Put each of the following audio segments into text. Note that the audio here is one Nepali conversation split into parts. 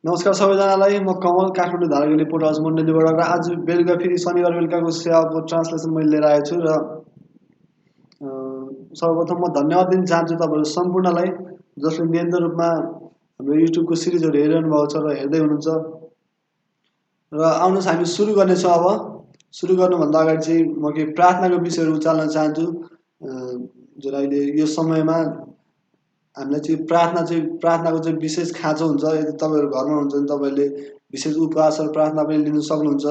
नमस्कार सबैजनालाई म कमल काठमाडौँ धारको रिपोर्ट हाउस मण्डलीबाट र आज बेलुका फेरि शनिबार बेलुकाको सेवाको ट्रान्सलेसन मैले लिएर आएको छु र सर्वप्रथम म धन्यवाद दिन चाहन्छु तपाईँहरू सम्पूर्णलाई जसले निरन्तर रूपमा हाम्रो युट्युबको सिरिजहरू हेरिरहनु भएको छ र हेर्दै हुनुहुन्छ र आउनुहोस् हामी सुरु गर्नेछौँ। अब सुरु गर्नुभन्दा अगाडि चाहिँ म केही प्रार्थनाको विषयहरू उचाल्न चाहन्छु जुन अहिले यो समयमा हामीलाई चाहिँ प्रार्थनाको चाहिँ विशेष खाँचो हुन्छ। यदि तपाईँहरू घरमा हुनुहुन्छ भने तपाईँहरूले विशेष उपवास र प्रार्थना पनि लिन सक्नुहुन्छ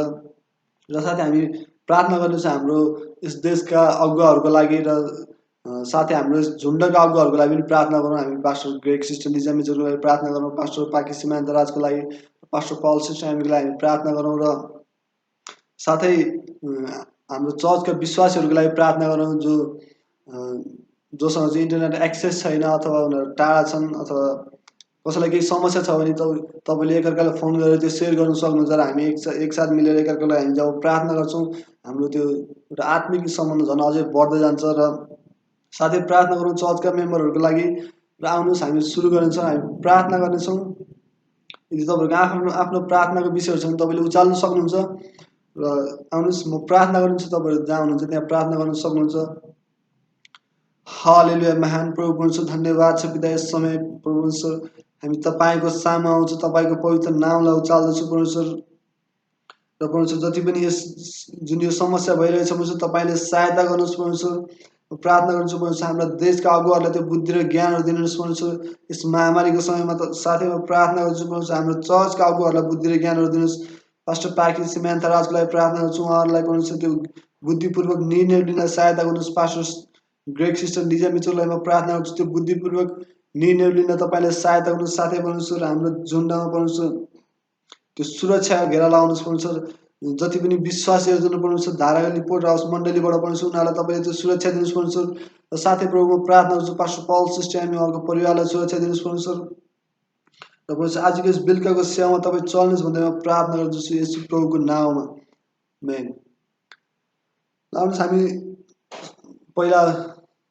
र साथै हामी प्रार्थना गर्नेछ हाम्रो यस देशका अगुवाहरूको लागि र साथै हाम्रो झुन्डका अगुवाहरूको लागि पनि प्रार्थना गरौँ। हामी पास्टर ग्रेग सिस्टर लिजा मिचरको लागि प्रार्थना गरौँ, पास्टर पाकी सीमान्त राजको लागि, पास्टर पल सिस्टरको लागि हामी प्रार्थना गरौँ र साथै हाम्रो चर्चका विश्वासीहरूको लागि प्रार्थना गरौँ जोसँग चाहिँ इन्टरनेट एक्सेस छैन अथवा उनीहरू टाढा छन् अथवा कसैलाई केही समस्या छ भने तपाईँले एकअर्कालाई फोन गरेर त्यो सेयर गर्नु सक्नुहुन्छ र हामी एकसाथ मिलेर एकअर्कालाई हामी जब प्रार्थना गर्छौँ हाम्रो त्यो एउटा आत्मिक सम्बन्ध झन् अझै बढ्दै जान्छ र साथै प्रार्थना गरौँ चर्चका मेम्बरहरूको लागि र आउनुहोस् हामी सुरु गर्नेछौँ। हामी प्रार्थना गर्नेछौँ। यदि तपाईँहरूको आफ्नो आफ्नो प्रार्थनाको विषयहरू छ भने तपाईँले उचाल्न सक्नुहुन्छ र आउनुहोस् म प्रार्थना गर्नुहुन्छ, तपाईँहरू जहाँ हुनुहुन्छ त्यहाँ प्रार्थना गर्न सक्नुहुन्छ। हालेलुया। महान प्रभु परमेश्वर धन्यवाद छ पिता, यस समय प्रभु परमेश्वर हामी तपाईँको सामु आउँछु, तपाईँको पवित्र नामलाई उचाल्दछु परमेश्वर। र परमेश्वर जति पनि यस जुन यो समस्या भइरहेछ परमेश्वर तपाईँले सहायता गर्नुहोस् परमेश्वर। प्रार्थना गर्छु परमेश्वर हाम्रा देशका अगुवाहरूलाई त्यो बुद्धि र ज्ञानहरू दिनुहोस् परमेश्वर यस महामारीको समयमा। त साथै म प्रार्थना गर्छु परमेश्वर हाम्रो चर्चका अगुवाहरूलाई बुद्धि र ज्ञानहरू दिनुहोस्। पास्टर पाकी सीमान्त राजको लागि प्रार्थना गर्छु, उहाँहरूलाई परमेश्वर त्यो बुद्धिपूर्वक निर्णय लिन सहायता गर्नुहोस्। पास्टर ग्रेग सिस्टर लिजा मिचरलाई म प्रार्थना गर्छु त्यो बुद्धिपूर्वक निर्णय लिन तपाईँले सहायता गर्नुहोस्। साथै परमेश्वर हाम्रो झुन्डमा परमेश्वर त्यो सुरक्षा घेरा लाउनुहोस् परमेश्वर। जति पनि विश्वासीहरू जुन परमेश्वर धाराको रिपोर्ट हाउस मण्डलीबाट परमेश्वर उनीहरूलाई तपाईँले त्यो सुरक्षा दिनुहोस् परमेश्वर। र साथै प्रभु म प्रार्थना गर्छु पास्टर पल सिस्टर अनि उहाँको परिवारलाई सुरक्षा दिनुहोस् परमेश्वर। र परमेश्वर आजको यस बेलुकाको सेवामा तपाईँ चल्नुहोस् भन्दै म प्रार्थना गर्दछु यसु प्रभुको नाउँमा, आमेन। आउनुहोस् हामी पहिला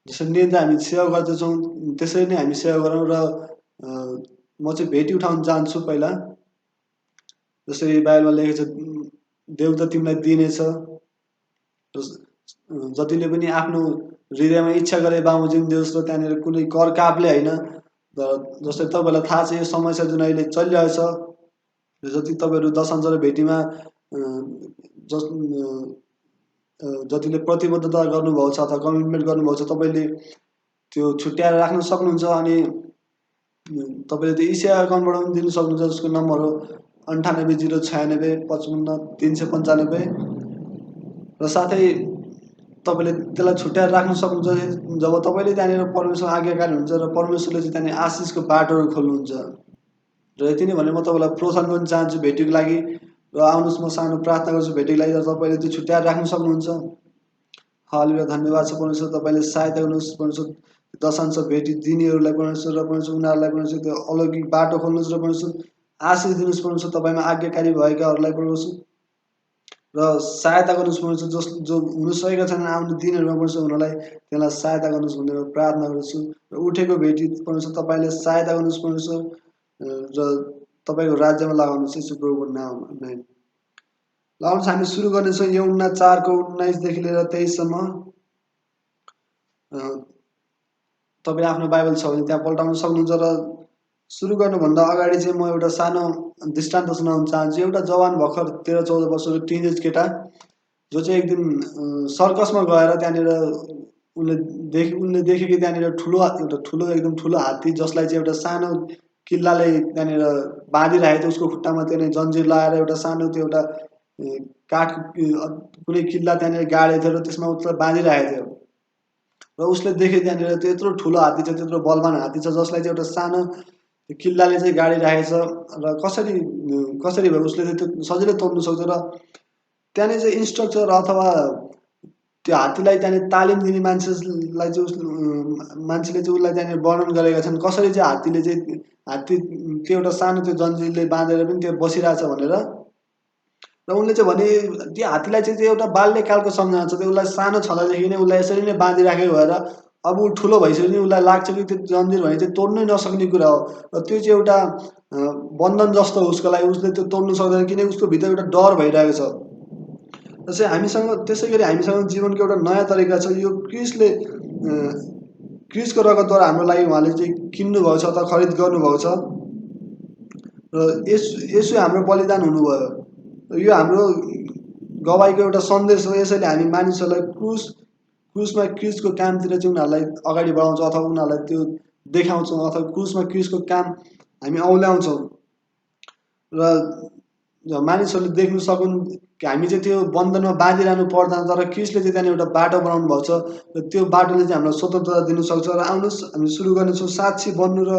जसरी निरन्तर हामी सेवा गर्दछौँ त्यसरी नै हामी सेवा गरौँ र म चाहिँ भेटी उठाउन चाहन्छु। पहिला जसरी बाइबलमा लेखेको छ देव त तिमीलाई दिनेछ, जतिले पनि आफ्नो हृदयमा इच्छा गरे बाबुजी देउस् र त्यहाँनिर कुनै कर कापले होइन। जस्तै तपाईँलाई थाहा छ यो समस्या जुन अहिले चलिरहेछ, जति तपाईँहरू दशअन्ज र भेटीमा जतिले प्रतिबद्धता गर्नुभएको छ अथवा कमिटमेन्ट गर्नुभएको छ तपाईँले त्यो छुट्याएर राख्न सक्नुहुन्छ। अनि तपाईँले त्यो इसिया अकाउन्टबाट पनि दिनु सक्नुहुन्छ जसको नम्बर हो 9809655395 र साथै तपाईँले त्यसलाई छुट्याएर राख्न सक्नुहुन्छ जब तपाईँले त्यहाँनिर परमेश्वर आज्ञाकारी हुन्छ र परमेश्वरले चाहिँ त्यहाँनिर आशिषको बाटोहरू खोल्नुहुन्छ। र यति नै भने म तपाईँलाई प्रोत्साहन गर्न चाहन्छु भेटीको लागि। र आउनुहोस् म सानो प्रार्थना गर्छु भेटीको लागि र तपाईँले त्यो छुट्याएर राख्न सक्नुहुन्छ। हालेलुया। धन्यवाद छ परमेश्वर, तपाईँले सहायता गर्नुहोस् परमेश्वर। दशांश भेटी दिनेहरूलाई परमेश्वर र परमेश्वर उनीहरूलाई परमेश्वर त्यो अलौकिक बाटो खोल्नुहोस् र परमेश्वर आशिष दिनुहोस् परमेश्वर। तपाईँमा आज्ञाकारी भएकाहरूलाई परमेश्वर र सहायता गर्नुहोस् परमेश्वर। जो हुन सकेका छैनन् आउने दिनहरूमा परमेश्वर हुनलाई त्यसलाई सहायता गर्नुहोस् भन्ने म प्रार्थना गर्छु। र उठेको भेटी परमेश्वर तपाईँले सहायता गर्नुहोस् परमेश्वर र तपाईँको राज्यमा लगाउनुहोस् यसो प्रभुको नाममा, आमेन। आउनुहोस् हामी सुरु गर्नेछौँ यूहन्ना 4:19 लिएर 23सम्म। तपाईँले आफ्नो बाइबल छ भने त्यहाँ पल्टाउन सक्नुहुन्छ। र सुरु गर्नुभन्दा अगाडि चाहिँ म एउटा सानो दृष्टान्त सुनाउन चाहन्छु। एउटा जवान भर्खर 13-14 वर्षको टिनेज केटा जो चाहिँ एक दिन सर्कसमा गएर त्यहाँनिर उनले देख्यो कि त्यहाँनिर एउटा एकदम ठुलो हात्ती जसलाई चाहिँ एउटा सानो किल्लाले त्यहाँनिर बाँधिरहेको थियो। उसको खुट्टामा त्यहाँनिर जन्जिर लगाएर एउटा सानो त्यो एउटा काठ कुनै किल्ला त्यहाँनिर गाडेको थियो र त्यसमा उसलाई बाँधिरहेको थियो। र उसले देख्यो त्यहाँनिर त्यत्रो ठुलो हात्ती छ, त्यत्रो बलवान हात्ती छ जसलाई चाहिँ एउटा सानो किल्लाले चाहिँ गाडिरहेको छ। र कसरी भयो उसले चाहिँ त्यो सजिलै तोड्नु सक्छ। र त्यहाँनिर चाहिँ इन्स्ट्रक्टर अथवा त्यो हात्तीलाई त्यहाँनिर तालिम दिने मान्छेलाई चाहिँ मान्छेले चाहिँ उसलाई त्यहाँनिर वर्णन गरेका छन् कसरी चाहिँ हात्ती त्यो एउटा सानो त्यो जन्जिरले बाँधेर पनि त्यो बसिरहेछ भनेर। र उनले चाहिँ भने त्यो हात्तीलाई चाहिँ त्यो एउटा बाल्यकालको सम्झना छ, त्यो उसलाई सानो छँदादेखि नै उसलाई यसरी नै बाँधिराखेको भएर अब ऊ ठुलो भइसक्यो उसलाई लाग्छ कि त्यो जन्जिर भने चाहिँ तोड्नै नसक्ने कुरा हो र त्यो चाहिँ एउटा बन्धन जस्तो हो उसको लागि। उसले त्यो तोड्नु सक्दैन किनकि उसको भित्र एउटा डर भइरहेको छ। त्यसै गरी हामीसँग जीवनको एउटा नयाँ तरिका छ। यो क्रिसको रगतद्वारा हाम्रो लागि उहाँले चाहिँ किन्नुभएको छ अथवा खरिद गर्नुभएको छ र यसो हाम्रो बलिदान हुनुभयो। यो हाम्रो गवाईको एउटा सन्देश हो। यसैले हामी मानिसहरूलाई क्रुसमा क्रिसको कामतिर चाहिँ उनीहरूलाई अगाडि बढाउँछौँ अथवा उनीहरूलाई त्यो देखाउँछौँ अथवा क्रुसमा क्रिसको काम हामी औँल्याउँछौँ र मानिसहरूले देख्नु सकुन् कि हामी चाहिँ त्यो बन्धनमा बाँधिरहनु पर्दैन, तर क्रिसले चाहिँ त्यहाँनिर एउटा बाटो बनाउनु भएको छ र त्यो बाटोले चाहिँ हामीलाई स्वतन्त्रता दिनु सक्छ। र आउनुहोस् हामी सुरु गर्नेछौँ साक्षी बन्नु र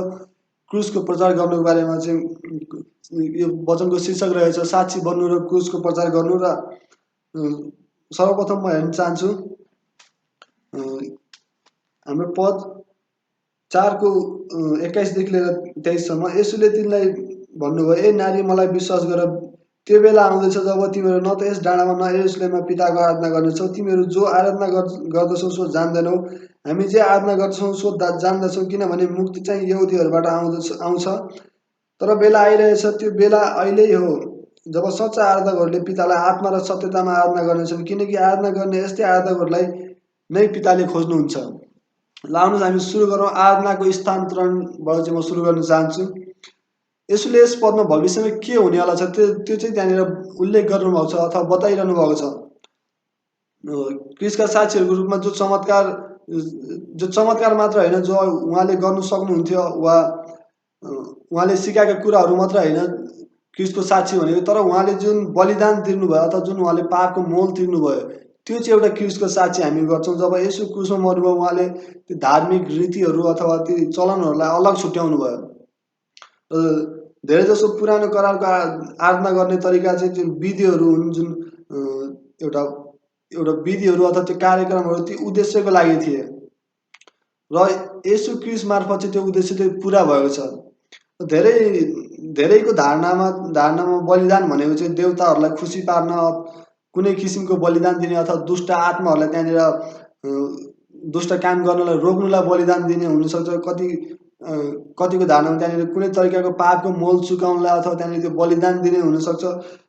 क्रुसको प्रचार गर्नुको बारेमा चाहिँ यो वचनको शीर्षक रहेछ साक्षी बन्नु र क्रुसको प्रचार गर्नु। र सर्वप्रथम म हेर्न चाहन्छु हाम्रो पद 4को 21देखि लिएर 23सम्म। यसुले तिनलाई भन्नुभयो, ए नारी मलाई विश्वास गर, त्यो बेला आउँदैछ जब तिमीहरू न त यस डाँडामा न यरुशलेममा पिताको आराधना गर्नेछौ। तिमीहरू जो आराधना गर्दछौ सो जान्दैनौ, हामी जे आराधना गर्दछौँ सो जान्दछौँ, किनभने मुक्ति चाहिँ यहुदीहरूबाट आउँछ। तर बेला आइरहेछ, त्यो बेला अहिले हो जब सच्चा आराधकहरूले पितालाई आत्मा र सत्यतामा आराधना गर्नेछन्, किनकि आराधना गर्ने यस्तै आराधकहरूलाई नै पिताले खोज्नुहुन्छ। ल आउनुहोस् हामी सुरु गरौँ। आराधनाको स्थानान्तरणबाट चाहिँ म सुरु गर्न चाहन्छु। यसुले यस पदमा भविष्यमा के हुनेवाला छ त्यो चाहिँ त्यहाँनिर उल्लेख गर्नुभएको छ अथवा बताइरहनु भएको छ। क्रिसका साक्षीहरूको रूपमा जो चमत्कार मात्र होइन, जो उहाँले गर्नु सक्नुहुन्थ्यो वा उहाँले सिकाएका कुराहरू मात्र होइन क्रिसको साक्षी भनेको, तर उहाँले जुन बलिदान तिर्नुभयो अथवा जुन उहाँले पापको मोल तिर्नुभयो त्यो चाहिँ एउटा क्रिसको साक्षी हामी गर्छौँ। जब यसु क्रुसमा मर्नुभयो उहाँले त्यो धार्मिक रीतिहरू अथवा ती चलनहरूलाई अलग छुट्याउनु भयो। धेरै जसो पुरानो करारको आराधना गर्ने तरिका चाहिँ जुन विधिहरू हुन्, जुन एउटा विधिहरू अथवा त्यो कार्यक्रमहरू ती उद्देश्यको लागि थिए र यसु क्रिस मार्फत चाहिँ त्यो उद्देश्य चाहिँ पुरा भएको छ। धेरैको धारणामा बलिदान भनेको चाहिँ देवताहरूलाई खुसी पार्न कुनै किसिमको बलिदान दिने अथवा दुष्ट आत्माहरूलाई त्यहाँनिर दुष्ट काम गर्नलाई रोक्नुलाई बलिदान दिने हुनसक्छ। कतिको धारणामा त्यहाँनिर कुनै तरिकाको पापको मोल चुकाउनलाई अथवा त्यहाँनिर त्यो बलिदान दिने हुनसक्छ।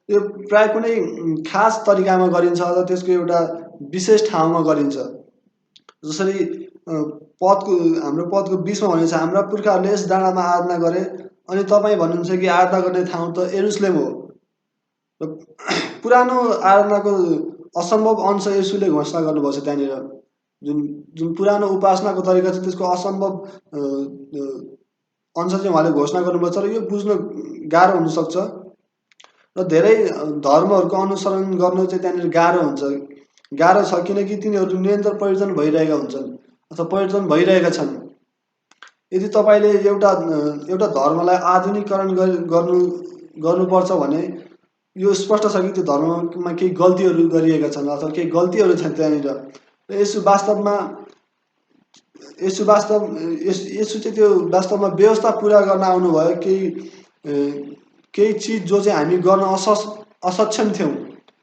यो प्राय कुनै खास तरिकामा गरिन्छ अथवा त्यसको एउटा विशेष ठाउँमा गरिन्छ। जसरी हाम्रो पदको 20मा भनेको छ, हाम्रा पुर्खाहरूले यस डाँडामा आराधना गरे, अनि तपाईँ भन्नुहुन्छ कि आराधना गर्ने ठाउँ त यरुशलेम हो। र पुरानो आराधनाको असम्भव अंश यसुले घोषणा गर्नुभएको छ। त्यहाँनिर जुन पुरानो उपासनाको तरिका छ त्यसको असम्भव अंश चाहिँ उहाँले घोषणा गर्नुभएको छ र यो बुझ्न गाह्रो हुनसक्छ र धेरै धर्महरूको अनुसरण गर्नु चाहिँ त्यहाँनिर गाह्रो छ, किनकि तिनीहरू निरन्तर परिवर्तन भइरहेका हुन्छन् अथवा परिवर्तन भइरहेका छन्। यदि तपाईँले एउटा धर्मलाई आधुनिकीकरण गर्नुपर्छ भने यो स्पष्ट छ कि त्यो धर्ममा केही गल्तीहरू गरिएका छन् अथवा केही गल्तीहरू छन् त्यहाँनिर। यसु चाहिँ त्यो वास्तवमा व्यवस्था पुरा गर्न आउनुभयो, केही चिज जो चाहिँ हामी गर्न असक्षम थियौँ।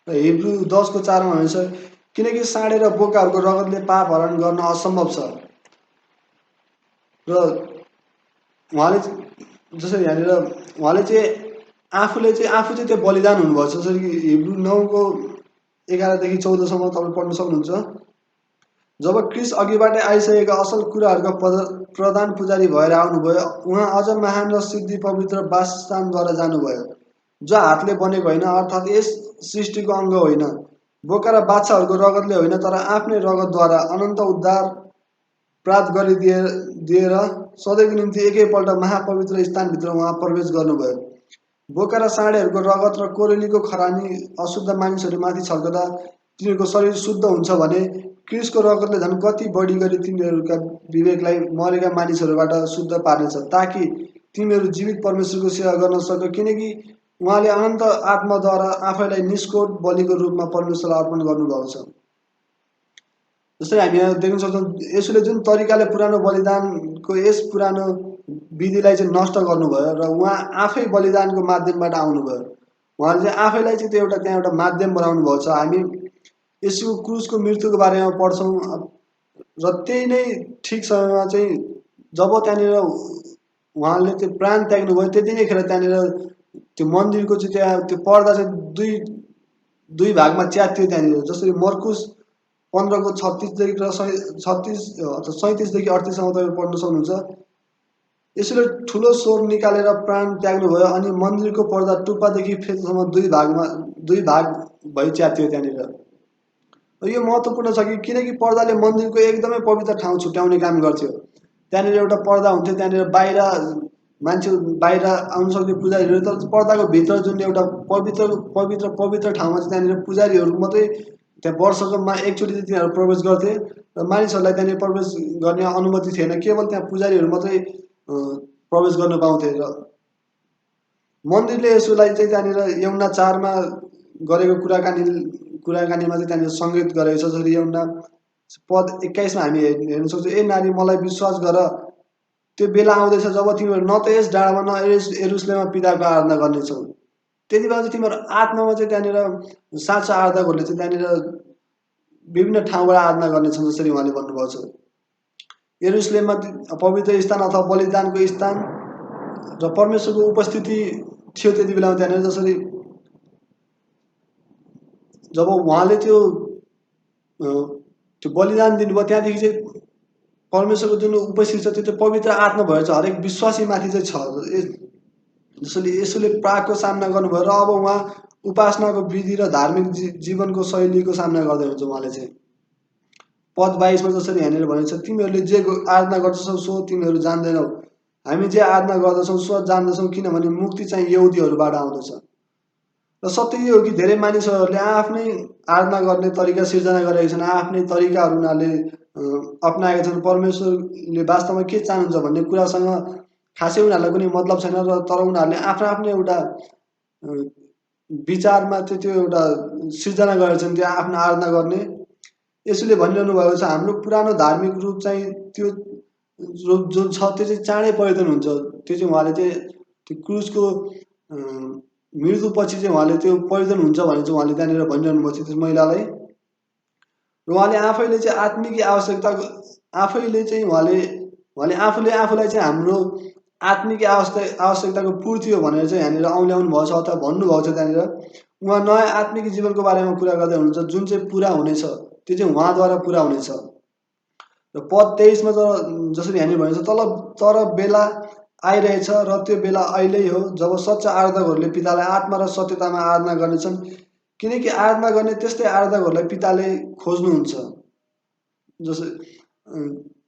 र हिब्रू 10को 4मा भन्छ, किनकि साँडे र बोकाहरूको रगतले पाप हरण गर्न असम्भव छ। र उहाँले जसरी यहाँनिर उहाँले चाहिँ आफू चाहिँ त्यो बलिदान हुनुभएको छ। जसरी कि हिब्रू 9को 11देखि 14सम्म तपाईँ पढ्न सक्नुहुन्छ। जब क्रिस अघिबाटै आइसकेका असल कुराहरूका प्रधान पुजारी भएर आउनुभयो, उहाँ अझ महान र सिद्धि पवित्र वासस्थानद्वारा जानुभयो, जो हातले बनेको होइन, अर्थात् यस सृष्टिको अङ्ग होइन, बोका र बाछाहरूको रगतले होइन, तर आफ्नै रगतद्वारा अनन्त उद्धार प्राप्त गरिदिएर सधैँको निम्ति एकैपल्ट महापवित्र स्थानभित्र उहाँ प्रवेश गर्नुभयो। बोका र साँडेहरूको रगत र कोरेलीको खरानी अशुद्ध मानिसहरूमाथि छल्कदा तिनीहरूको शरीर शुद्ध हुन्छ भने क्रिसको रगतले झन् कति बढी गरी तिमीहरूका विवेकलाई मरेका मानिसहरूबाट शुद्ध पार्नेछ, ताकि तिमीहरू जीवित परमेश्वरको सेवा गर्न सक, किनकि उहाँले अनन्त आत्माद्वारा आफैलाई निष्कोट बलिको रूपमा परमेश्वरलाई अर्पण गर्नुभएको छ। जस्तै हामी यहाँ देख्न सक्छौँ यसुले जुन तरिकाले पुरानो बलिदानको यस पुरानो विधिलाई चाहिँ नष्ट गर्नुभयो र उहाँ आफै बलिदानको माध्यमबाट आउनुभयो। उहाँले चाहिँ आफैलाई चाहिँ त्यो त्यहाँ एउटा माध्यम बनाउनु भएको छ। हामी यसुको क्रुसको मृत्युको बारेमा पढ्छौँ र त्यही नै ठिक समयमा चाहिँ जब त्यहाँनिर उहाँले त्यो प्राण त्याग्नुभयो त्यति नै खेर त्यहाँनिर त्यो मन्दिरको चाहिँ त्यहाँ त्यो पर्दा चाहिँ दुई दुई भागमा च्यातियो त्यहाँनिर। जसरी मर्कुस 15को 36देखि र 36 अथवा 37देखि 38सम्म तपाईँ पढ्न सक्नुहुन्छ। यसरी ठुलो स्वर निकालेर प्राण त्याग्नुभयो अनि मन्दिरको पर्दा टुप्पादेखि फेदसम्म दुई भाग भई च्यातियो त्यहाँनिर। र यो महत्त्वपूर्ण छ किनकि पर्दाले मन्दिरको एकदमै पवित्र ठाउँ छुट्याउने काम गर्थ्यो। त्यहाँनिर एउटा पर्दा हुन्थ्यो, त्यहाँनिर बाहिर मान्छे बाहिर आउन सक्ने पुजारीहरू, तर पर्दाको भित्र जुन एउटा पवित्र पवित्र पवित्र ठाउँमा चाहिँ त्यहाँनिर पुजारीहरू मात्रै त्यहाँ वर्षकोमा एकचोटि चाहिँ तिनीहरू प्रवेश गर्थे र मानिसहरूलाई त्यहाँनिर प्रवेश गर्ने अनुमति थिएन, केवल त्यहाँ पुजारीहरू मात्रै प्रवेश गर्न पाउँथे। र मन्दिरले यसोलाई चाहिँ त्यहाँनिर यमुना 4मा गरेको कुराकानीमा चाहिँ त्यहाँनिर सङ्केत गरेको छ। जसरी यमुना पद 21मा हामी हेर्न सक्छौँ, ए नारी मलाई विश्वास गर, त्यो बेला आउँदैछ जब तिमीहरू न त यस डाँडामा न यरुसलेममा पिताको आराधना गर्नेछौ। त्यति बेला चाहिँ तिमीहरू आत्मामा चाहिँ त्यहाँनिर साँचो आराधकहरूले चाहिँ त्यहाँनिर विभिन्न ठाउँबाट आराधना गर्नेछन्। जसरी उहाँले भन्नुभएको छ, यरुसलेममा पवित्र स्थान अथवा बलिदानको स्थान र परमेश्वरको उपस्थिति थियो त्यति बेलामा त्यहाँनिर। जसरी जब उहाँले त्यो बलिदान दिनुभयो त्यहाँदेखि चाहिँ परमेश्वरको जुन उपस्थिति छ त्यो चाहिँ पवित्र आत्मा भएर चाहिँ हरेक विश्वासीमाथि चाहिँ छ। जसले यसोले पापको सामना गर्नुभयो र अब उहाँ उपासनाको विधि र धार्मिक जीवनको शैलीको सामना गर्दै हुन्छ उहाँले चाहिँ। पद 22मा जसरी यहाँनिर भनेको छ, तिमीहरूले जे आराधना गर्दछौ सो तिमीहरू जान्दैनौ, हामी जे आराधना गर्दछौँ सो जान्दछौँ, किनभने मुक्ति चाहिँ यहुदीहरूबाट आउँदछ। र सत्य यो हो कि धेरै मानिसहरूले आफ्नै आराधना गर्ने तरिका सिर्जना गरेका छन्, आफ्नै तरिकाहरू उनीहरूले अप्नाएका छन्। परमेश्वरले वास्तवमा के चाहनुहुन्छ भन्ने कुरासँग खासै उनीहरूलाई कुनै मतलब छैन, र तर उनीहरूले आफ्नो आफ्नो एउटा विचारमा चाहिँ त्यो एउटा सिर्जना गरेका छन् त्यो आफ्नो आराधना गर्ने। यसोले भनिरहनु भएको छ, हाम्रो पुरानो धार्मिक रूप चाहिँ त्यो रूप जुन छ त्यो चाहिँ चाँडै परिवर्तन हुन्छ। त्यो चाहिँ उहाँले चाहिँ त्यो क्रुसको मृत्युपछि चाहिँ उहाँले त्यो परिवर्तन हुन्छ भने चाहिँ उहाँले त्यहाँनिर भनिरहनु भएको थियो त्यस महिलालाई। र उहाँले आफैले चाहिँ आत्मिक आवश्यकताको आफैले चाहिँ उहाँले आफूले आफूलाई चाहिँ हाम्रो आत्मिक आवश्यकताको पूर्ति हो भनेर चाहिँ यहाँनिर औँल्याउनु भएको छ अथवा भन्नुभएको छ। त्यहाँनिर उहाँ नयाँ आत्मिक जीवनको बारेमा कुरा गर्दै हुनुहुन्छ जुन चाहिँ पुरा हुनेछ, त्यो चाहिँ उहाँद्वारा पुरा हुनेछ। र पद 23मा जसरी यहाँनिर भनेको छ, तर बेला आइरहेछ र त्यो बेला अहिल्यै हो जब सच्चा आराधकहरूले पितालाई आत्मा र सत्यतामा आराधना गर्नेछन्, किनकि आराधना गर्ने त्यस्तै आराधकहरूलाई पिताले खोज्नुहुन्छ। जस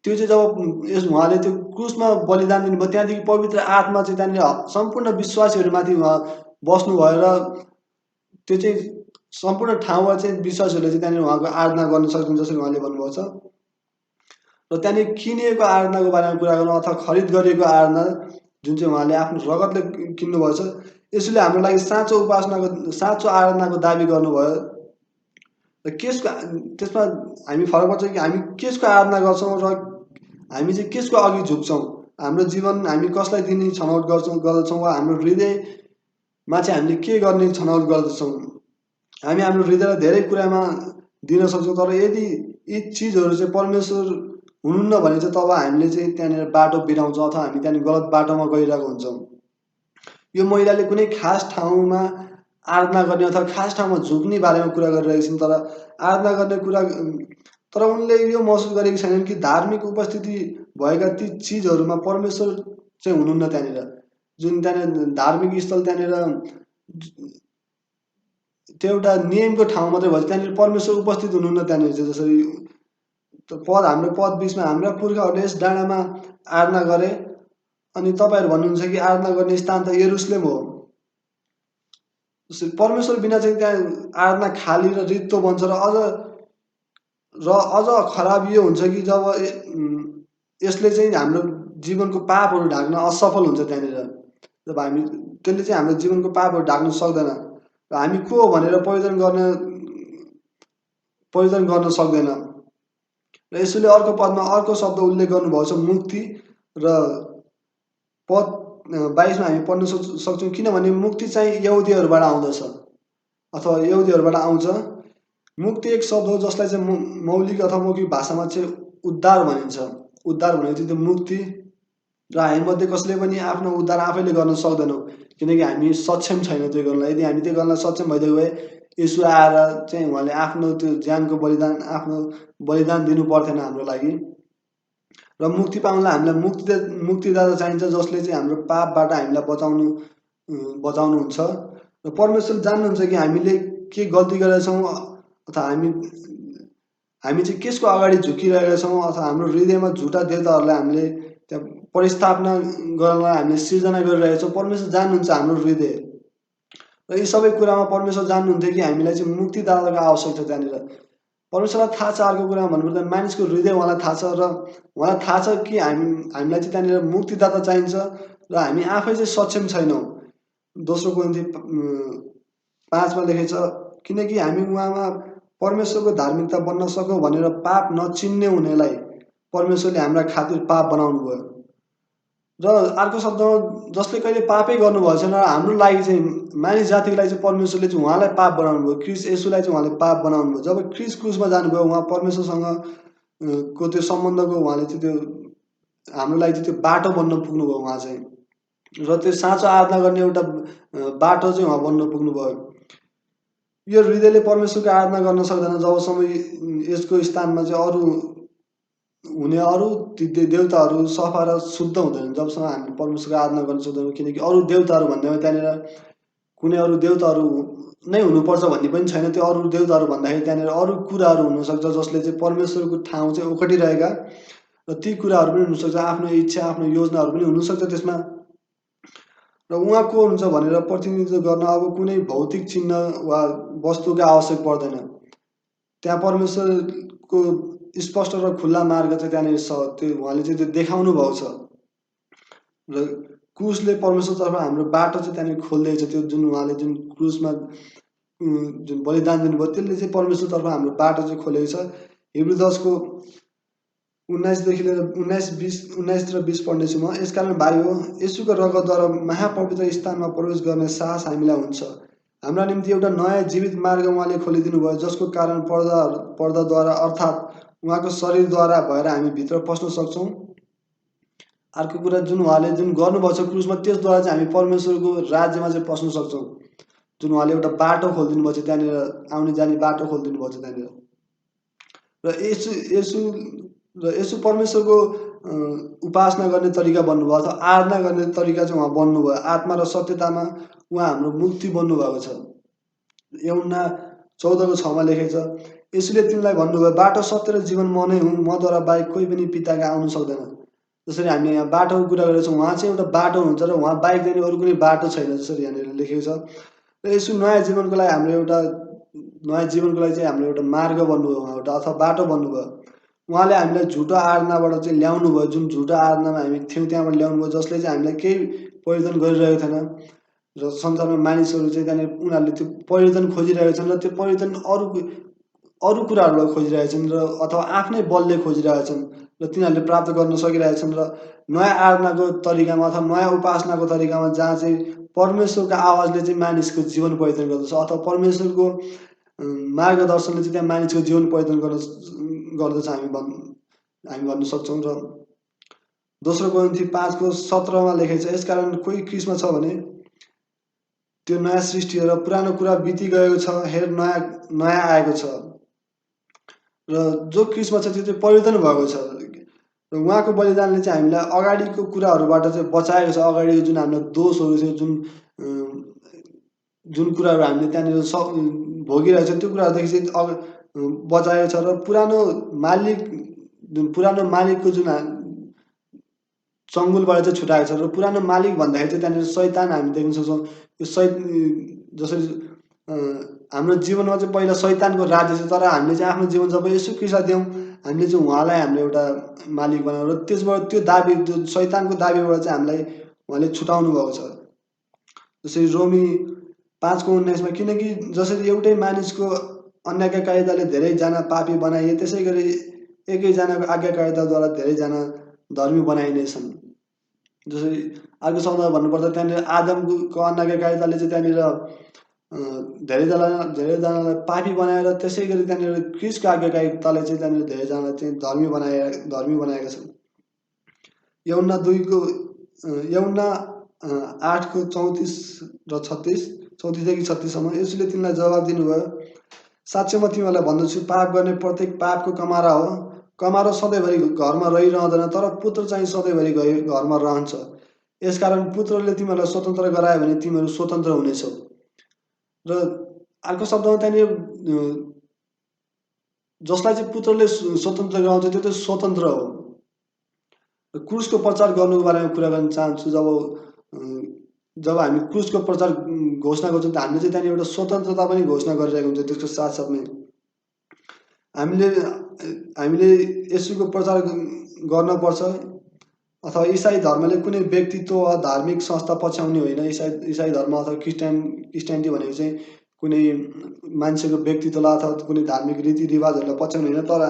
त्यो चाहिँ जब उहाँले त्यो क्रुसमा बलिदान दिनुभयो त्यहाँदेखि पवित्र आत्मा चाहिँ त्यहाँनिर सम्पूर्ण विश्वासीहरूमाथि उहाँ बस्नुभयो र त्यो चाहिँ सम्पूर्ण ठाउँमा चाहिँ विश्वासीहरूले चाहिँ त्यहाँनिर उहाँको आराधना गर्न सक्छन्। जसरी उहाँले भन्नुभएको छ, र त्यहाँनिर किनिएको आराधनाको बारेमा कुरा गर्नु अथवा खरिद गरिएको आराधना जुन चाहिँ उहाँले आफ्नो रगतले किन्नुभएको छ, यसले हाम्रो लागि साँचो आराधनाको दाबी गर्नुभयो। र त्यसमा हामी फरक पर्छ कि हामी केसको आराधना गर्छौँ र हामी चाहिँ केसको अघि झुक्छौँ। हाम्रो जीवन हामी कसलाई दिने छनौट गर्दछौँ वा हाम्रो हृदयमा चाहिँ हामीले के गर्ने छनौट गर्दछौँ। हामी हाम्रो हृदयलाई धेरै कुरामा दिन सक्छौँ, तर यदि यी चिजहरू चाहिँ परमेश्वर हुनुहुन्न भने चाहिँ तब हामीले चाहिँ त्यहाँनिर बाटो बिराउँछौँ अथवा हामी त्यहाँनिर गलत बाटोमा गइरहेको हुन्छौँ। यो महिलाले कुनै खास ठाउँमा आराधना गर्ने अथवा खास ठाउँमा झुक्ने बारेमा कुरा गरिरहेको छन्, तर आराधना गर्ने कुरा तर उनले यो महसुस गरेको छैनन् कि धार्मिक उपस्थिति भएका ती चिजहरूमा परमेश्वर चाहिँ हुनुहुन्न। त्यहाँनिर जुन त्यहाँनिर धार्मिक स्थल त्यहाँनिर त्यो एउटा नियमको ठाउँ मात्रै भन्छ, त्यहाँनिर परमेश्वर उपस्थित हुनुहुन्न त्यहाँनिर चाहिँ। जसरी हाम्रो पद 20मा हाम्रा पुर्खाहरूले यस डाँडामा आराधना गरे अनि तपाईँहरू भन्नुहुन्छ कि आराधना गर्ने स्थान त यरुसलेम हो। परमेश्वर बिना चाहिँ त्यहाँ आराधना खाली र रित्तो बन्छ। र अझ खराब यो हुन्छ कि जब यसले चाहिँ हाम्रो जीवनको पापहरू ढाक्न असफल हुन्छ त्यहाँनिर। जब हामी त्यसले चाहिँ हाम्रो जीवनको पापहरू ढाक्न सक्दैन र हामी को हो भनेर परिवर्तन गर्न सक्दैन। र यसोले अर्को पदमा अर्को शब्द उल्लेख गर्नुभएको छ, मुक्ति। र पद 22मा हामी पढ्न सक्छौँ, किनभने मुक्ति चाहिँ यहुदीहरूबाट आउँदछ अथवा यहुदीहरूबाट आउँछ। मुक्ति एक शब्द हो जसलाई चाहिँ मौलिक अथवा मौखिक भाषामा चाहिँ उद्धार भनिन्छ। उद्धार भनेको चाहिँ त्यो मुक्ति, र हामीमध्ये कसैले पनि आफ्नो उद्धार आफैले गर्न सक्दैनौँ, किनकि हामी सक्षम छैनौँ त्यो गर्नलाई। यदि हामी त्यो गर्न सक्षम भइदिएको भए यसो आएर चाहिँ उहाँले आफ्नो त्यो ज्यानको बलिदान, आफ्नो बलिदान दिनु पर्थेन हाम्रो लागि। र मुक्ति पाउनलाई हामीलाई मुक्तिदाता चाहिन्छ, जसले चाहिँ हाम्रो पापबाट हामीलाई बचाउनुहुन्छ। र परमेश्वर जान्नुहुन्छ कि हामीले के गल्ती गरेका छौँ, अथवा हामी चाहिँ केसको अगाडि झुकिरहेका छौँ, अथवा हाम्रो हृदयमा झुटा देवताहरूलाई हामीले त्यहाँ परिस्थापना गर्नलाई हामीले सिर्जना गरिरहेका छौँ। परमेश्वर जान्नुहुन्छ हाम्रो हृदय, र यी सबै कुरामा परमेश्वर जान्नुहुन्थ्यो कि हामीलाई चाहिँ मुक्तिदाताको आवश्यकता छ त्यहाँनिर। परमेश्वरलाई थाहा छ, अर्को कुरामा भन्नुपर्दा मानिसको हृदय उहाँलाई थाहा छ, र उहाँलाई थाहा छ कि हामीलाई चाहिँ त्यहाँनिर मुक्तिदाता चाहिन्छ, र हामी आफै चाहिँ सक्षम छैनौँ। दोस्रो कोरिन्थी 5मा लेखेको छ, किनकि हामी उहाँमा परमेश्वरको धार्मिकता बन्न सकौँ भनेर पाप नचिन्ने हुनेलाई परमेश्वरले हाम्रा खातिर पाप बनाउनु भयो। र अर्को शब्दमा जसले कहिले पापै गर्नुभएको छैन, र हाम्रो लागि चाहिँ मानिस जातिको लागि चाहिँ परमेश्वरले चाहिँ उहाँलाई पाप बनाउनु भयो। ख्रिस्ट येशूलाई चाहिँ उहाँले पाप बनाउनु भयो। जब ख्रिस्ट क्रुसमा जानुभयो, उहाँ परमेश्वरसँग को त्यो सम्बन्धको उहाँले चाहिँ त्यो हाम्रो लागि चाहिँ त्यो बाटो बन्न पुग्नुभयो उहाँ चाहिँ, र त्यो साँचो आराधना गर्ने एउटा बाटो चाहिँ उहाँ बन्न पुग्नुभयो। यो हृदयले परमेश्वरको आराधना गर्न सक्दैन जबसम्म यसको स्थानमा चाहिँ अरू देवताहरू सफा र शुद्ध हुँदैन, जबसम्म हामी परमेश्वरको आराधना गर्न सक्दैनौँ। किनकि अरू देवताहरू भन्दैमा त्यहाँनिर कुनै अरू देवताहरू नै हुनुपर्छ भन्ने पनि छैन। त्यो अरू देवताहरू भन्दाखेरि त्यहाँनिर अरू कुराहरू हुनसक्छ जसले चाहिँ परमेश्वरको ठाउँ चाहिँ ओखटिरहेका, र ती कुराहरू पनि हुनसक्छ, आफ्नो इच्छा, आफ्नो योजनाहरू पनि हुनसक्छ त्यसमा। र उहाँ को हुनुहुन्छ भनेर प्रतिनिधित्व गर्न अब कुनै भौतिक चिन्ह वा वस्तुको आवश्यक पर्दैन। त्यहाँ परमेश्वरको स्पष्ट र खुल्ला मार्ग चाहिँ त्यहाँनिर छ, त्यो उहाँले चाहिँ त्यो देखाउनु भएको छ। र क्रुसले परमेश्वरतर्फ हाम्रो बाटो चाहिँ त्यहाँनिर खोलिदिएको छ। त्यो जुन उहाँले जुन क्रुसमा जुन बलिदान दिनुभयो, त्यसले चाहिँ परमेश्वरतर्फ हाम्रो बाटो चाहिँ खोलेको छ। हिब्रू 10को 19 र 20 पढ्नेछु म। यसकारण भाइ हो, येशूको रगतद्वारा महापवित्र स्थानमा प्रवेश गर्ने साहस हामीलाई हुन्छ। हाम्रा निम्ति एउटा नयाँ जीवित मार्ग उहाँले खोलिदिनु भयो, जसको कारण पर्दाद्वारा अर्थात् उहाँको शरीरद्वारा भएर हामी भित्र पस्न सक्छौँ। अर्को कुरा, जुन उहाँले जुन गर्नुभएको छ क्रुसमा, त्यसद्वारा चाहिँ हामी परमेश्वरको राज्यमा चाहिँ पस्न सक्छौँ। जुन उहाँले एउटा बाटो खोलिदिनु भएको छ, त्यहाँनिर आउने जाने बाटो खोलिदिनु भएको छ त्यहाँनिर। र यसो परमेश्वरको उपासना गर्ने तरिका बन्नुभएको छ, आराधना गर्ने तरिका चाहिँ उहाँ बन्नुभयो। आत्मा र सत्यतामा उहाँ हाम्रो मुक्ति बन्नुभएको छ। यूहन्ना 14:6मा लेखेको छ, यसुले तिमीलाई भन्नुभयो, बाटो, सत्य र जीवन म नै हुँ, मद्वारा बाहेक कोही पनि पिताका आउनु सक्दैन। जसरी हामीले यहाँ बाटोको कुरा गरेको छौँ, उहाँ चाहिँ एउटा बाटो हुनुहुन्छ, र उहाँ बाहेक जाने अरू कुनै बाटो छैन, जसरी यहाँनिर लेखेको छ। र यसो नयाँ जीवनको लागि चाहिँ हाम्रो एउटा मार्ग बन्नुभयो, उहाँ एउटा अथवा बाटो बन्नुभयो। उहाँले हामीलाई झुटो आराधनाबाट चाहिँ ल्याउनु भयो, जुन झुटो आराधनामा हामी थियौँ त्यहाँबाट ल्याउनु भयो, जसले चाहिँ हामीलाई केही परिवर्तन गरिरहेको थिएन। र संसारमा मानिसहरू चाहिँ त्यहाँनिर उनीहरूले त्यो परिवर्तन खोजिरहेका छन्, र त्यो परिवर्तन अरू कुराहरूलाई खोजिरहेका छन्, र अथवा आफ्नै बलले खोजिरहेका छन्, र तिनीहरूले प्राप्त गर्न सकिरहेका छन्। र नयाँ आराधनाको तरिकामा अथवा नयाँ उपासनाको तरिकामा जहाँ चाहिँ परमेश्वरको आवाजले चाहिँ मानिसको जीवन परिवर्तन गर्दछ, अथवा परमेश्वरको मार्गदर्शनले चाहिँ त्यहाँ मानिसको जीवन परिवर्तन गर्दछ, हामी भन्न सक्छौँ। र दोस्रो कोरिन्थी 5:17मा लेखेको छ, यसकारण कोही क्रिस्टमा छ भने त्यो नयाँ सृष्टि हो, र पुरानो कुरा बिति गएको छ, हेर नयाँ आएको छ। र जो क्रिस्टमा छ त्यो चाहिँ परिवर्तन भएको छ। र उहाँको बलिदानले चाहिँ हामीलाई अगाडिको कुराहरूबाट चाहिँ बचाएको छ। अगाडिको जुन हाम्रो दोषहरू थियो, जुन कुराहरू हामीले त्यहाँनिर भोगिरहेको छ, त्यो कुराहरूदेखि चाहिँ बचाएको छ। र पुरानो मालिकको जुन चङ्गुलबाट चाहिँ छुटाएको छ। र पुरानो मालिक भन्दाखेरि चाहिँ त्यहाँनिर शैतान हामी देख्न सक्छौँ। जसरी हाम्रो जीवनमा चाहिँ पहिला शैतानको राज्य छ, तर हामीले चाहिँ आफ्नो जीवन जब यसो क्रिस्टलाई दियौँ, हामीले चाहिँ उहाँलाई हाम्रो एउटा मालिक बनायौँ, र त्यसबाट त्यो दाबी, त्यो शैतानको दाबीबाट चाहिँ हामीलाई उहाँले छुटाउनु भएको छ। जसरी रोमी 5:19मा, किनकि जसरी एउटै मानिसको आज्ञाकारिताले धेरैजना पापी बनाइए, त्यसै गरी एकैजनाको आज्ञाकारिताद्वारा धेरैजना धर्मी बनाइनेछन्। जसरी अर्को शब्दमा भन्नुपर्दा त्यहाँनिर आदमको आज्ञाकारिताले चाहिँ त्यहाँनिर धेरैजनालाई पापी बनाएर त्यसै गरी त्यहाँनिर क्रिस्टको आज्ञाकारिताले चाहिँ त्यहाँनिर धेरैजनालाई चाहिँ धर्मी बनाएका छन्। यहुन्ना 2को यहुन्ना 8को 34 र 36, 34देखि 36सम्म यसुले तिनलाई जवाब दिनुभयो, साँच्चै म तिमीहरूलाई भन्दछु, पाप गर्ने प्रत्येक पापको कमारा हो। कमारो सधैँभरि घरमा रहिरहँदैन, तर पुत्र चाहिँ सधैँभरि घरमा रहन्छ। यसकारण पुत्रले तिमीहरूलाई स्वतन्त्र गरायो भने तिमीहरू स्वतन्त्र हुनेछौ। र अर्को शब्दमा त्यहाँनिर जसलाई चाहिँ पुत्रले स्वतन्त्र गराउँछ त्यो चाहिँ स्वतन्त्र हो। क्रुसको प्रचार गर्नुको बारेमा कुरा गर्न चाहन्छु। जब हामी क्रुसको प्रचार घोषणा गर्छौँ त हामीले चाहिँ त्यहाँनिर एउटा स्वतन्त्रता पनि घोषणा गरिरहेको हुन्छ। त्यसको साथसाथमै हामीले यसुको प्रचार गर्नुपर्छ। अथवा इसाई धर्मले कुनै व्यक्तित्व वा धार्मिक संस्था पछ्याउने होइन। इसाई धर्म अथवा क्रिस्टियानिटी भनेको चाहिँ कुनै मान्छेको व्यक्तित्वलाई अथवा कुनै धार्मिक रीतिरिवाजहरूलाई पछ्याउने होइन, तर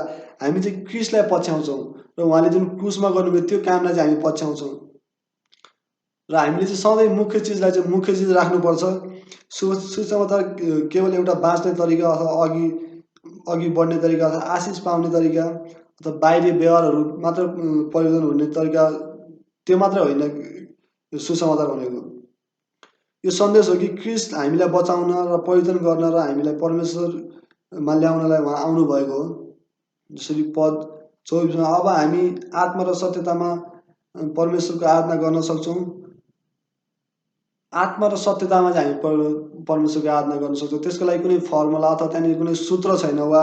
हामी चाहिँ क्रिस्टलाई पछ्याउँछौँ र उहाँले जुन क्रुसमा गर्नुभयो त्यो कामलाई चाहिँ हामी पछ्याउँछौँ। र हामीले चाहिँ सधैँ मुख्य चिजलाई चाहिँ मुख्य चिज राख्नुपर्छ। सुसमाचार केवल एउटा बाँच्ने तरिका अथवा अघि बढ्ने तरिका अथवा आशिष पाउने तरिका अथवा बाहिरी व्यवहारहरू मात्र परिवर्तन हुने तरिका त्यो मात्र होइन। सुसमाचार भनेको यो सन्देश हो कि क्रिस्ट हामीलाई बचाउन र परिवर्तन गर्न र हामीलाई परमेश्वरमा ल्याउनलाई उहाँ आउनुभएको हो। जसरी पद 24मा अब हामी आत्मा र सत्यतामा परमेश्वरको आराधना गर्न सक्छौँ। आत्मा र सत्यतामा चाहिँ हामी परमेश्वरको आराधना गर्न सक्छौँ। त्यसको लागि कुनै फर्मुला अथवा त्यहाँनिर कुनै सूत्र छैन वा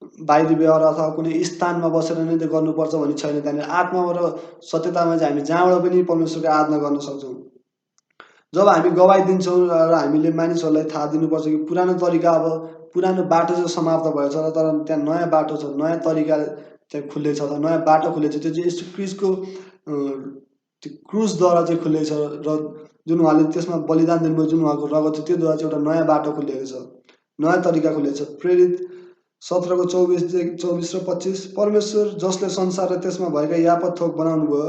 बाहिरी व्यवहार अथवा कुनै स्थानमा बसेर नै त्यो गर्नुपर्छ भन्ने छैन। त्यहाँनिर आत्मा र सत्यतामा चाहिँ हामी जहाँबाट पनि परमेश्वरको आराधना गर्न सक्छौँ। जब हामी गवाई दिन्छौँ र हामीले मानिसहरूलाई थाहा दिनुपर्छ कि पुरानो तरिका पुरानो बाटो चाहिँ समाप्त भएछ र तर त्यहाँ नयाँ बाटो छ, नयाँ तरिका त्यहाँ खुल्लेछ अथवा नयाँ बाटो खुल्लेछ। त्यो चाहिँ यीशु क्रिस्टको त्यो क्रुसद्वारा चाहिँ खुल्लेछ र जुन उहाँले त्यसमा बलिदान दिनुभयो, जुन उहाँको रगत छ त्योद्वारा चाहिँ एउटा नयाँ बाटो खुलेको छ, नयाँ तरिका खुलेको छ। प्रेरित 17को 24 र 25 परमेश्वर जसले संसार र त्यसमा भएका यापत थोक बनाउनु भयो,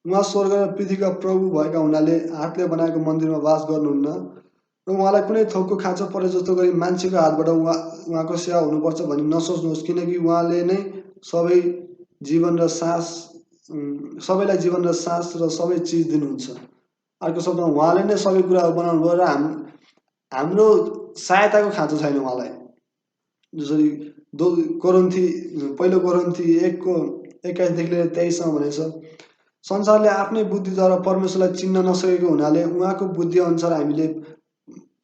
उहाँ स्वर्ग र पृथ्वीका प्रभु भएका हुनाले हातले बनाएको मन्दिरमा वास गर्नुहुन्न र उहाँलाई कुनै थोकको खाँचो परे जस्तो गरी मान्छेको हातबाट उहाँको सेवा हुनुपर्छ भनी नसोच्नुहोस्, किनकि उहाँले नै सबैलाई जीवन र सास र सबै चिज दिनुहुन्छ। अर्को शब्दमा उहाँले नै सबै कुराहरू बनाउनु भयो र हाम्रो सहायताको खाँचो छैन उहाँलाई। जसरी पहिलो कोरिन्थी 1को 21देखि लिएर 23सम्म भनेको छ, संसारले आफ्नै बुद्धिद्वारा परमेश्वरलाई चिन्न नसकेको हुनाले उहाँको बुद्धि अनुसार हामीले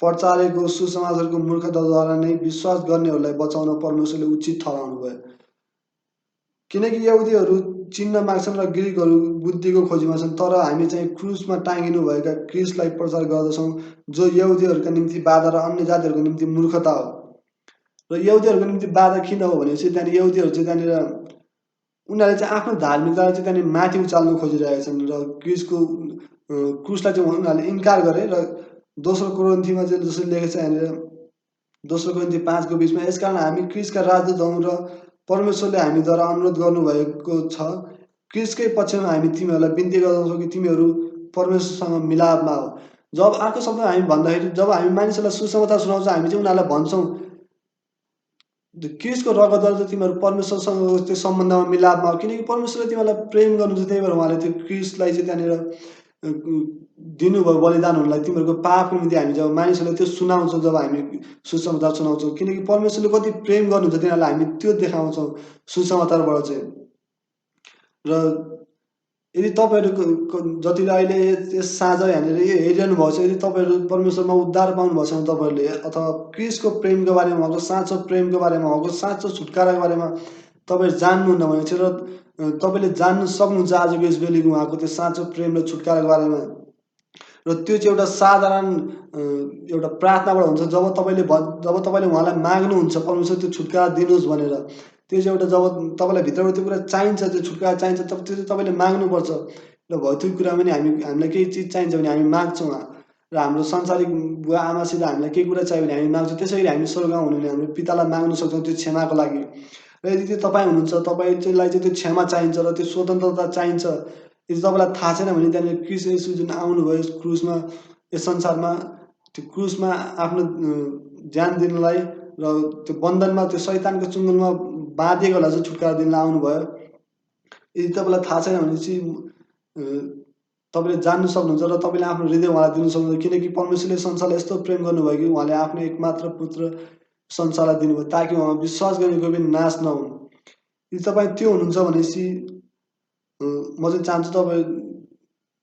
प्रचारेको सुसमाचारको मूर्खताद्वारा नै विश्वास गर्नेहरूलाई बचाउन परमेश्वरले उचित ठहराउनु भयो। किनकि यहुदीहरू चिन्न माग्छन् र ग्रिकहरू बुद्धिको खोजीमा छन्, तर हामी चाहिँ क्रुसमा टाँगिनु भएका क्रिस्टलाई प्रचार गर्दछौँ, जो यहुदीहरूका निम्ति बाधा र अन्य जातिहरूको निम्ति मूर्खता हो। र यहुदीहरूको निम्ति बाधा किन हो भने चाहिँ त्यहाँनिर यहुदीहरू चाहिँ त्यहाँनिर उनीहरूले चाहिँ आफ्नो धार्मिकतालाई चाहिँ त्यहाँनिर माथि उचाल्न खोजिरहेका छन् र क्रुसलाई चाहिँ उनीहरूले इन्कार गरे। र दोस्रो कोरिन्थीमा चाहिँ जसरी लेखेको छ यहाँनिर दोस्रो कोरिन्थी 5को 20मा, यसकारण हामी क्रिस्टका राजदूत हौँ र परमेश्वरले हामीद्वारा अनुरोध गर्नुभएको छ, क्रिस्टकै पक्षमा हामी तिमीहरूलाई बिन्ती गर्दछौँ कि तिमीहरू परमेश्वरसँग मिलापमा हो। जब अर्को शब्दमा हामी भन्दाखेरि जब हामी मानिसहरूलाई सुसमाचार सुनाउँछौँ, हामी चाहिँ उनीहरूलाई भन्छौँ क्रिस्टको रगतद्वारा चाहिँ तिमीहरू परमेश्वरसँग त्यो सम्बन्धमा मिलापमा हो, किनकि परमेश्वरले तिमीहरूलाई प्रेम गर्नुहुन्छ। त्यही भएर उहाँले त्यो क्रिस्टलाई चाहिँ त्यहाँनिर दिनुभयो बलिदान हुनलाई तिमीहरूको पापको निम्ति। हामी जब मानिसहरूलाई त्यो सुनाउँछौँ, जब हामी सुसमाचार सुनाउँछौँ, किनकि परमेश्वरले कति प्रेम गर्नुहुन्छ तिनीहरूलाई हामी त्यो देखाउँछौँ सुसमाचारबाट चाहिँ। र यदि तपाईँहरूको जतिले अहिले यस साँझ यहाँनिर हेरिरहनु भएको छ, यदि तपाईँहरू परमेश्वरमा उद्धार पाउनुभएको छ भने तपाईँहरूले अथवा क्रिस्टको प्रेमको बारेमा, उहाँको साँचो प्रेमको बारेमा, उहाँको साँचो छुटकाराको बारेमा तपाईँहरू जान्नुहुन्न भने चाहिँ र तपाईँले जान्नु सक्नुहुन्छ आजको यस बेलीको उहाँको त्यो साँचो प्रेम र छुटकाराको बारेमा। र त्यो चाहिँ एउटा साधारण एउटा प्रार्थनाबाट हुन्छ। जब तपाईँले उहाँलाई माग्नुहुन्छ परमेश्वर त्यो छुटकारा दिनुहोस् भनेर, त्यो चाहिँ एउटा जब तपाईँलाई भित्रबाट त्यो कुरा चाहिन्छ, त्यो छुटकारा चाहिन्छ, तब त्यो चाहिँ तपाईँले माग्नुपर्छ। र भौतिक कुरा पनि हामीलाई केही चिज चाहिन्छ भने हामी माग्छौँ र हाम्रो संसारिक बुवा आमासित हामीलाई केही कुरा चाहियो भने हामी माग्छौँ। त्यसै गरी हामी स्वर्गमा हुनुहुने हाम्रो पितालाई माग्न सक्छौँ त्यो क्षमाको लागि। र यदि त्यो तपाईँ हुनुहुन्छ, तपाईँलाई चाहिँ त्यो क्षमा चाहिन्छ र त्यो स्वतन्त्रता चाहिन्छ, यदि तपाईँलाई थाहा छैन भने त्यहाँनिर क्रिस्ट येशू जुन आउनुभयो यस क्रुसमा, यस संसारमा त्यो क्रुसमा आफ्नो ज्यान दिनलाई र त्यो बन्धनमा त्यो शैतानको चुङ्गलमा बाँधिएकोलाई चाहिँ छुटकारा दिन आउनुभयो। यदि तपाईँलाई थाहा छैन भने चाहिँ तपाईँले जान्नु सक्नुहुन्छ र तपाईँले आफ्नो हृदय उहाँलाई दिनु सक्नुहुन्छ, किनकि परमेश्वरले संसारलाई यस्तो प्रेम गर्नुभयो कि उहाँले आफ्नो एकमात्र पुत्र संसारलाई दिनुभयो ताकि उहाँ विश्वास गर्ने कोही पनि नाश नहुन्। यदि तपाईँ त्यो हुनुहुन्छ भनेपछि म चाहिँ चाहन्छु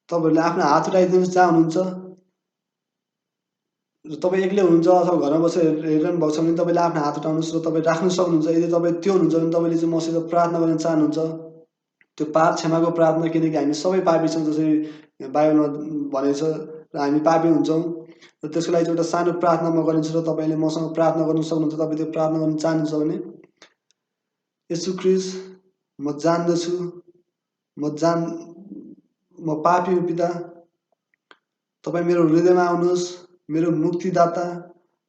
तपाईँहरूले आफ्नो हात उठाइदिनुहोस् जहाँ हुनुहुन्छ। र तपाईँ एक्लै हुनुहुन्छ अथवा घरमा बसेर हेरिरहनु भएको छ भने तपाईँले आफ्नो हात उठाउनुहोस् र तपाईँ राख्नु सक्नुहुन्छ। यदि तपाईँ त्यो हुनुहुन्छ भने तपाईँले चाहिँ मसित प्रार्थना गर्न चाहनुहुन्छ, त्यो पाप क्षमाको प्रार्थना, किनकि हामी सबै पापी छौँ जसरी बाइबलमा भनेको छ र हामी पापी हुन्छौँ। र त्यसको लागि चाहिँ एउटा सानो प्रार्थना म गरिन्छु र तपाईँले मसँग प्रार्थना गर्नु सक्नुहुन्छ। तपाईँ त्यो प्रार्थना गर्न चाहनुहुन्छ भने, येशू ख्रीष्ट, म जान्दछु म पापी हुँ पिता, तपाईँ मेरो हृदयमा आउनुहोस्, मेरो मुक्तिदाता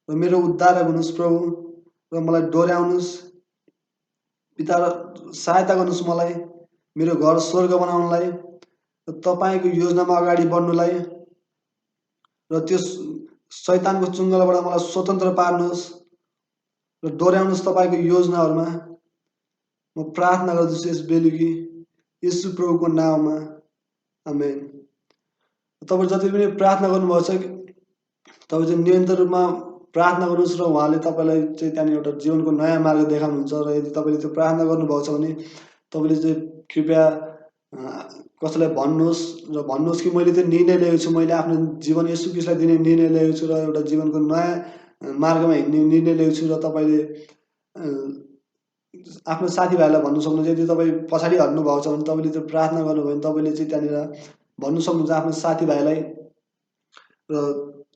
र मेरो उद्धारक हुनुहोस् प्रभु, र मलाई डोर्याउनुहोस् पिता, र सहायता गर्नुहोस् मलाई मेरो घर स्वर्ग बनाउनलाई र तपाईँको योजनामा अगाडि बढ्नुलाई, र त्यो शैतानको चुङ्गलबाट मलाई स्वतन्त्र पार्नुहोस् र डोर्याउनुहोस् तपाईँको योजनाहरूमा। म प्रार्थना गर्दछु यस बेलुकी येशू प्रभुको नाउँमा, आमेन। तपाईँ जति पनि प्रार्थना गर्नुभएको छ तपाईँ चाहिँ निरन्तर रूपमा प्रार्थना गर्नुहोस् र उहाँले तपाईँलाई चाहिँ त्यहाँनिर एउटा जीवनको नयाँ मार्ग देखाउनुहुन्छ। र यदि तपाईँले त्यो प्रार्थना गर्नुभएको छ भने तपाईँले चाहिँ कृपया कसैलाई भन्नुहोस् र भन्नुहोस् कि मैले त्यो निर्णय लिएको छु, मैले आफ्नो जीवन येशू ख्रीष्टलाई दिने निर्णय लिएको छु र एउटा जीवनको नयाँ मार्गमा हिँड्ने निर्णय लिएको छु। र तपाईँले आफ्नो साथीभाइलाई भन्नु सक्नुहुन्छ। यदि तपाईँ पछाडि हट्नु भएको छ भने तपाईँले त्यो प्रार्थना गर्नुभयो भने तपाईँले चाहिँ त्यहाँनिर भन्नु सक्नुहुन्छ आफ्नो साथीभाइलाई। र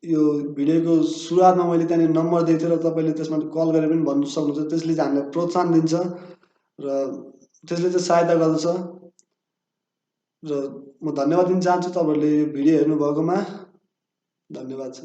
यो भिडियोको सुरुवातमा मैले त्यहाँनिर नम्बर दिएको थिएँ र तपाईँले त्यसमा कल गरेर पनि भन्नु सक्नुहुन्छ। त्यसले चाहिँ हामीलाई प्रोत्साहन दिन्छ र त्यसले चाहिँ सहायता गर्दछ। र म धन्यवाद दिन चाहन्छु तपाईँहरूले यो भिडियो हेर्नुभएकोमा। धन्यवाद छ।